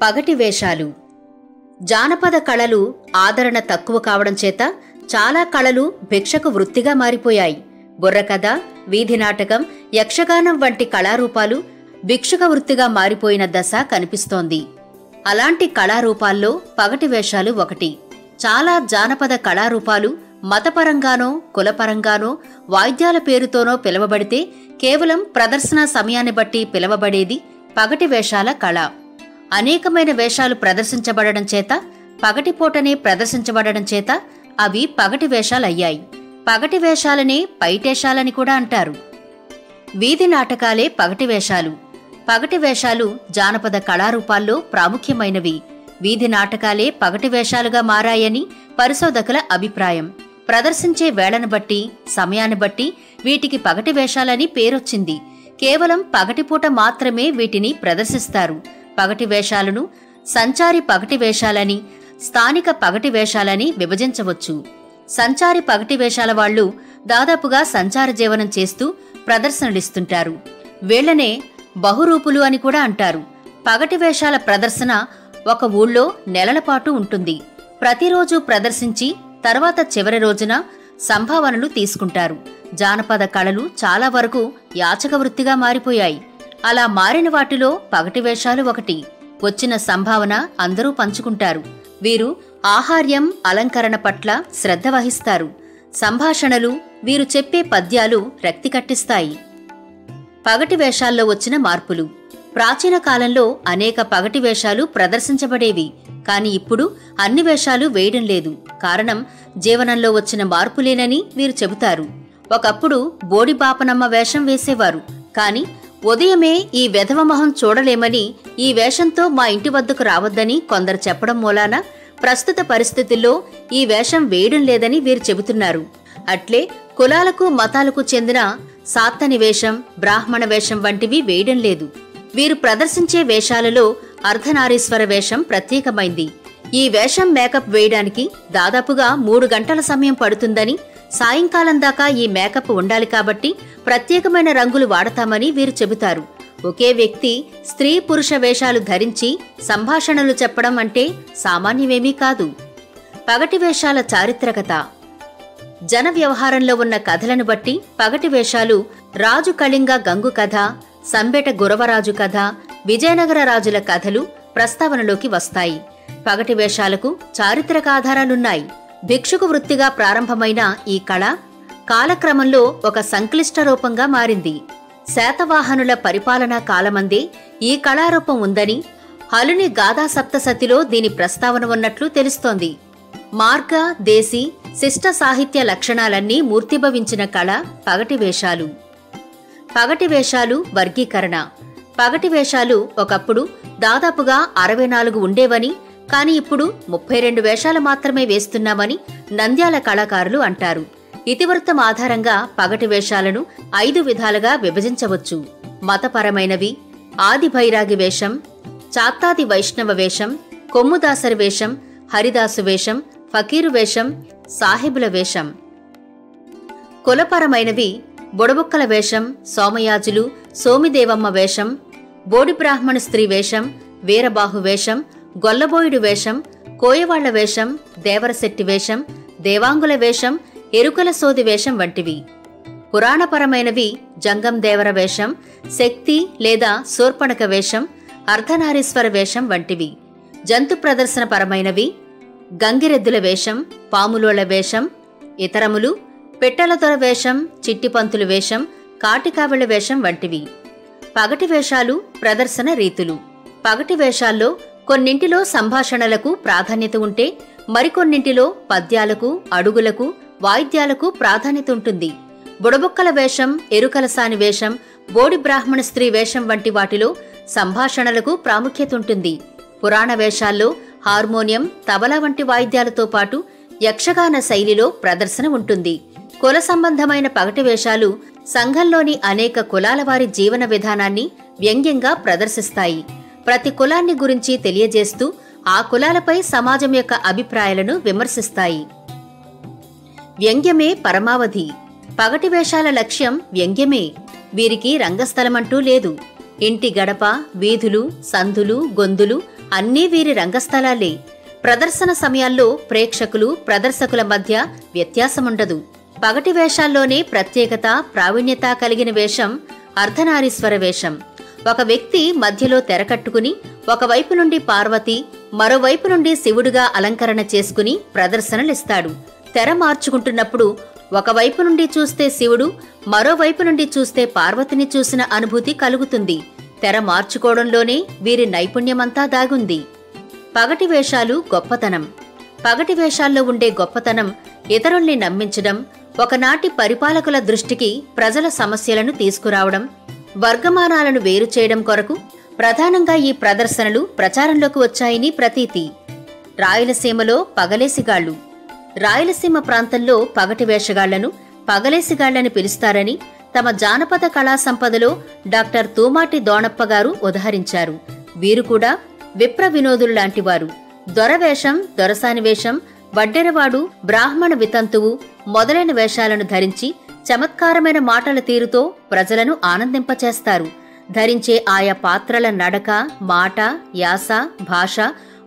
పగటి వేషాలు. జానపద కళలు ఆదరణ తక్కువ కావడం చేత చాలా కళలు భిక్షకు వృత్తిగా మారిపోయాయి. బుర్రకథ, వీధి నాటకం, యక్షగానం వంటి కళారూపాలు భిక్షుక వృత్తిగా మారిపోయిన దశ కనిపిస్తోంది. అలాంటి కళారూపాల్లో పగటి వేషాలు ఒకటి. చాలా జానపద కళారూపాలు మతపరంగానో కులపరంగానో వాయిద్యాల పేరుతోనో పిలవబడితే కేవలం ప్రదర్శన సమయాన్ని బట్టి పిలవబడేది పగటి వేషాల కళ. అనేకమైన వేషాలు ప్రదర్శించబడడం చేత, పగటిపూటనే ప్రదర్శించబడడం చేత అవి పగటి వేషాలయ్యాయి. పగటి వేషాలనే పైటేషాలని కూడా అంటారు. వీధి నాటకాలే పగటి వేషాలు. పగటి వేషాలు జానపద కళారూపాల్లో ప్రాముఖ్యమైనవి. వీధి నాటకాలే పగటి వేషాలుగా మారాయని పరిశోధకుల అభిప్రాయం. ప్రదర్శించే వేళను బట్టి, సమయాన్ని బట్టి వీటికి పగటి వేషాలని పేరొచ్చింది. కేవలం పగటిపూట మాత్రమే వీటిని ప్రదర్శిస్తారు. పగటి వేషాలను సంచారి పగటి వేషాలని, స్థానిక పగటి వేషాలని విభజించవచ్చు. సంచారి పగటి వేషాల వాళ్లు దాదాపుగా సంచార జీవనం చేస్తూ ప్రదర్శనలిస్తుంటారు. వీళ్లనే బహురూపులు అని కూడా అంటారు. పగటి వేషాల ప్రదర్శన ఒక ఊళ్ళో నెలల పాటు ఉంటుంది. ప్రతిరోజు ప్రదర్శించి తర్వాత చివరి రోజున సంభావనలు తీసుకుంటారు. జానపద కళలు చాలా వరకు యాచక వృత్తిగా మారిపోయాయి. అలా మారిన వాటిలో పగటి వేషాలు ఒకటి. వచ్చిన సంభావన అందరూ పంచుకుంటారు. వీరు ఆహార్యం, అలంకరణ పట్ల శ్రద్ధ వహిస్తారు. సంభాషణలు, వీరు చెప్పే పద్యాలు రక్తి కట్టిస్తాయి. పగటి వేషాల్లో వచ్చిన మార్పులు. ప్రాచీన కాలంలో అనేక పగటి వేషాలు ప్రదర్శించబడేవి. కాని ఇప్పుడు అన్ని వేషాలు వేయడం లేదు. కారణం జీవనంలో వచ్చిన మార్పులేనని వీరు చెబుతారు. ఒకప్పుడు బోడి బాపనమ్మ వేషం వేసేవారు. కాని ఉదయమే ఈ వెధవ మొహం చూడలేమని, ఈ వేషంతో మా ఇంటి వద్దకు రావద్దని కొందరు చెప్పడం మూలాన ప్రస్తుత పరిస్థితుల్లో ఈ వేషం వేయడం లేదని వీరు చెబుతున్నారు. అట్లే కులాలకు మతాలకు చెందిన సాత్తని వేషం, బ్రాహ్మణ వేషం వంటివి వేయడం లేదు. వీరు ప్రదర్శించే వేషాలలో అర్ధనారీశ్వర వేషం ప్రత్యేకమైంది. ఈ వేషం మేకప్ వేయడానికి దాదాపుగా 3 గంటల సమయం పడుతుందని, సాయంకాలం దాకా ఈ మేకప్ ఉండాలి కాబట్టి ప్రత్యేకమైన రంగులు వాడతామని వీరు చెబుతారు. ఒకే వ్యక్తి స్త్రీ పురుష వేషాలు ధరించి సంభాషణలు చెప్పడం అంటే సామాన్యమేమీ కాదు. పగటి వేషాల చారిత్రకత. జన వ్యవహారంలో ఉన్న కథలను బట్టి పగటి వేషాలు రాజు కళింగ గంగు కథ, సంబెట గురవరాజు కథ, విజయనగర రాజుల కథలు ప్రస్తావనలోకి వస్తాయి. పగటి వేషాలకు చారిత్రక ఆధారాలున్నాయి. భిక్షుకు వృత్తిగా ప్రారంభమైన ఈ కళ కాలక్రమంలో ఒక సంక్లిష్ట రూపంగా మారింది. శాతవాహనుల పరిపాలనా కాలమందే ఈ కళారూపం ఉందని, హలుని గాథా సప్తసతిలో దీని ప్రస్తావన ఉన్నట్లు తెలుస్తోంది. మార్గ, దేశీ, శిష్ట సాహిత్య లక్షణాలన్నీ మూర్తిభవించిన కళ పగటి వేషాలు. పగటి వేషాలు వర్గీకరణ. పగటి వేషాలు ఒకప్పుడు దాదాపుగా 64 ఉండేవని, కాని ఇప్పుడు 32 వేషాలు మాత్రమే వేస్తున్నామని నంద్యాల కళాకారులు అంటారు. ఇతివృత్తం ఆధారంగా పగటి వేషాలను 5 విధాలుగా విభజించవచ్చు. మతపరమైనవి: ఆది భైరాగి వేషం, చాత్తాది వైష్ణవ వేషం, కొమ్ముదాసరి వేషం, హరిదాసు వేషం, ఫకీరు వేషం, సాహిబుల వేషం. కులపరమైనవి: బుడబుక్కల వేషం, సోమయాజులు, సోమిదేవమ్మ వేషం, బోడి బ్రాహ్మణ స్త్రీ వేషం, వీరబాహు వేషం, గొల్లబోయుడు వేషం, కోయవాళ్ల వేషం, దేవరశెట్టి వేషం, దేవాంగుల వేషం, ఎరుకల సోది వేషం వంటివి. పురాణపరమైనవి: జంగం దేవర వేషం, శక్తి లేదా శూర్పణక వేషం, అర్ధనారీశ్వర వేషం వంటివి. జంతు ప్రదర్శన పరమైనవి: గంగిరెద్దుల వేషం, పాములోళ్ల వేషం, ఇతరములు, పెట్టెలదొర వేషం, చిట్టిపంతుల వేషం, కాటికావిళ్ల వేషం వంటివి. పగటి వేషాలు ప్రదర్శన రీతులు. పగటి వేషాల్లో కొన్నింటిలో సంభాషణలకు ప్రాధాన్యత ఉంటే, మరికొన్నింటిలో పద్యాలకు, అడుగులకు, వాయిద్యాలకు ప్రాధాన్యత ఉంటుంది. బుడబుక్కల వేషం, ఎరుకలసాని వేషం, బోడి బ్రాహ్మణ స్త్రీ వేషం వంటి వాటిలో సంభాషణలకు ప్రాముఖ్యత ఉంటుంది. పురాణ వేషాల్లో హార్మోనియం, తబలా వంటి వాయిద్యాలతో పాటు యక్షగాన శైలిలో ప్రదర్శన ఉంటుంది. కుల సంబంధమైన పగటి వేషాలు సంఘంలోని అనేక కులాల వారి జీవన విధానాన్ని వ్యంగ్యంగా ప్రదర్శిస్తాయి. ప్రతి కులాన్ని గురించి తెలియజేస్తూ ఆ కులాలపై సమాజం యొక్క అభిప్రాయాలను విమర్శిస్తాయి. వ్యంగ్యమే పరమావధి. పగటి వేషాల లక్ష్యం వ్యంగ్యమే. వీరికి రంగస్థలమంటూ లేదు. ఇంటి గడప, వీధులు, సందులు, గొందులు, అన్నీ వీరి రంగస్థలాలే. ప్రదర్శన సమయాల్లో ప్రేక్షకులు ప్రదర్శకుల మధ్య వ్యత్యాసముండదు. పగటి వేషాల్లోనే ప్రత్యేకత ప్రావీణ్యత కలిగిన వేషం అర్ధనారీశ్వర వేషం. ఒక వ్యక్తి మధ్యలో తెరకట్టుకుని ఒకవైపు నుండి పార్వతి, మరోవైపు నుండి శివుడుగా అలంకరణ చేసుకుని ప్రదర్శనలిస్తాడు. తెర మార్చుకుంటున్నప్పుడు ఒకవైపు నుండి చూస్తే శివుడు, మరోవైపు నుండి చూస్తే పార్వతిని చూసిన అనుభూతి కలుగుతుంది. తెర మార్చుకోవడంలోనే వీరి నైపుణ్యమంతా దాగుంది. పగటి వేషాలు గొప్పతనం. పగటి వేషాల్లో ఉండే గొప్పతనం ఇతరుల్ని నమ్మించడం, ఒకనాటి పరిపాలకుల దృష్టికి ప్రజల సమస్యలను తీసుకురావడం, వర్గమానాలను వేరు చేయడం కొరకు ప్రధానంగా ఈ ప్రదర్శనలు ప్రచారంలోకి వచ్చాయని ప్రతీతి. రాయలసీమలో పగలేసిగాళ్లు. రాయలసీమ ప్రాంతంలో పగటి వేషగాళ్లను పగలేసిగాళ్లని పిలుస్తారని తమ జానపద కళా సంపదలో డాక్టర్ తూమాటి దోణప్ప గారు ఉదహరించారు. వీరు కూడా విప్ర వినోదుల్లాంటివారు. దొరవేషం, దొరసాని వేషం, వడ్డెరవాడు, బ్రాహ్మణ వితంతువు మొదలైన వేషాలను ధరించి చమత్కారమైన మాటల తీరుతో ప్రజలను ఆనందింపచేస్తారు. ధరించే ఆయా పాత్రల నడక, మాట, యాస, భాష,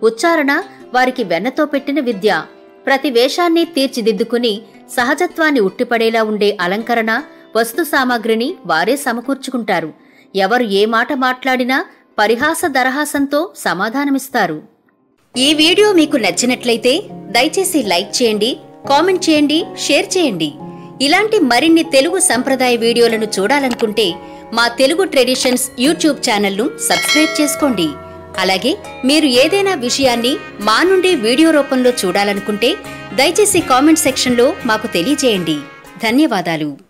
ఉచ్చారణ వారికి వెన్నతో పెట్టిన విద్య. ప్రతి వేషాన్ని తీర్చిదిద్దుకుని సహజత్వాన్ని ఉట్టిపడేలా ఉండే అలంకరణ, వస్తు సామాగ్రిని వారే సమకూర్చుకుంటారు. ఎవరు ఏ మాట మాట్లాడినా పరిహాస దరహాసంతో సమాధానమిస్తారు. ఈ వీడియో మీకు నచ్చినట్లయితే దయచేసి లైక్ చేయండి, కామెంట్ చేయండి, షేర్ చేయండి. ఇలాంటి మరిన్ని తెలుగు సంప్రదాయ వీడియోలను చూడాలనుకుంటే మా తెలుగు ట్రెడిషన్స్ యూట్యూబ్ ఛానల్ను సబ్స్క్రైబ్ చేసుకోండి. అలాగే మీరు ఏదైనా విషయాన్ని మా నుండి వీడియో రూపంలో చూడాలనుకుంటే దయచేసి కామెంట్ సెక్షన్లో మాకు తెలియజేయండి. ధన్యవాదాలు.